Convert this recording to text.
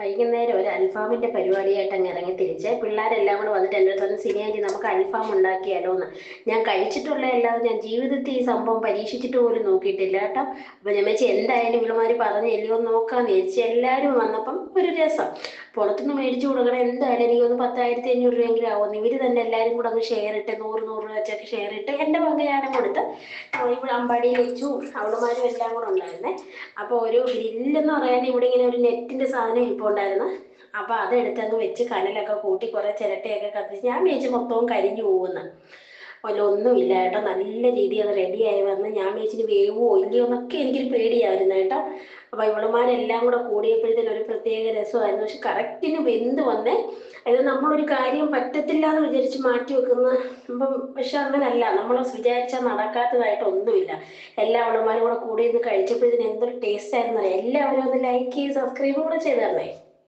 വൈകുന്നേരം ഒരു അൽഫാമിന്റെ പരിപാടിയായിട്ട് അങ്ങ് ഇറങ്ങി തിരിച്ച് പിള്ളേരെല്ലാം കൂടെ വന്നിട്ട് എൻ്റെ അടുത്ത് പറഞ്ഞു സിനിയാൻറ്റി നമുക്ക് അൽഫാം ഉണ്ടാക്കിയാലോ എന്ന്. ഞാൻ കഴിച്ചിട്ടുള്ള അല്ലാതെ ഞാൻ ജീവിതത്തിൽ ഈ സംഭവം പരീക്ഷിച്ചിട്ട് പോലും നോക്കിയിട്ടില്ല കേട്ടോ. അപ്പൊ ഞാൻ വെച്ച് എന്തായാലും ഇവളുമാര് പറഞ്ഞല്ലോ നോക്കാന്ന് വിചാരിച്ചു. എല്ലാവരും വന്നപ്പം ഒരു രസം പുറത്തുനിന്ന് മേടിച്ചു കൊടുക്കണം എന്തായാലും എനിക്കൊന്ന് 10,500 രൂപയെങ്കിലും ആവുമെന്ന്. ഇവര് തന്നെ എല്ലാവരും കൂടെ ഒന്ന് ഷെയർ ഇട്ട് 100 രൂപ വെച്ചൊക്കെ ഷെയർ ഇട്ട് എൻ്റെ പങ്ക് ഞാനും കൊടുത്ത് ഇവിടെ അമ്പാടിയിൽ വെച്ചു. അവളുമാരും എല്ലാം കൂടെ ഉണ്ടായിരുന്നേ. അപ്പൊ ഒരു ഗ്രില്ലെന്ന് പറയാൻ ഇവിടെ ഇങ്ങനെ ഒരു നെറ്റിന്റെ സാധനം ഇരിപ്പുണ്ടായിരുന്നു. അപ്പൊ അതെടുത്തങ്ങ് വെച്ച് കനലൊക്കെ കൂട്ടി കുറെ ചിരട്ടയൊക്കെ കത്തിച്ച് ഞാൻ വിചാരിച്ചു മൊത്തവും കരിഞ്ഞു പോകുന്ന അല്ല, ഒന്നുമില്ല കേട്ടോ. നല്ല രീതിയിൽ അത് റെഡിയായി വന്ന് ഞാൻ വിചാരിച്ചിട്ട് വേവോ ഇല്ലയോ എന്നൊക്കെ എനിക്കൊരു പേടിയായിരുന്നു കേട്ടോ. അപ്പൊ ഇവളുമാരെല്ലാം കൂടെ കൂടിയപ്പോഴത്തേനും ഒരു പ്രത്യേക രസമായിരുന്നു. പക്ഷെ കറക്റ്റിന് വെന്ത് വന്നേ. അത് നമ്മളൊരു കാര്യം പറ്റത്തില്ല എന്ന് വിചാരിച്ച് മാറ്റി വെക്കുന്ന ഇപ്പം, പക്ഷെ അങ്ങനല്ല. നമ്മൾ വിചാരിച്ചാൽ നടക്കാത്തതായിട്ട് ഒന്നുമില്ല. എല്ലാ അവളുമാരും കൂടെ കൂടി ഇരുന്ന് കഴിച്ചപ്പോഴത്തേനും എന്തൊരു ടേസ്റ്റ് ആയിരുന്നു അറിയാം. എല്ലാവരും ഒന്ന് ലൈക്ക് ചെയ്ത് സബ്സ്ക്രൈബ് കൂടെ ചെയ്ത് തരണേ.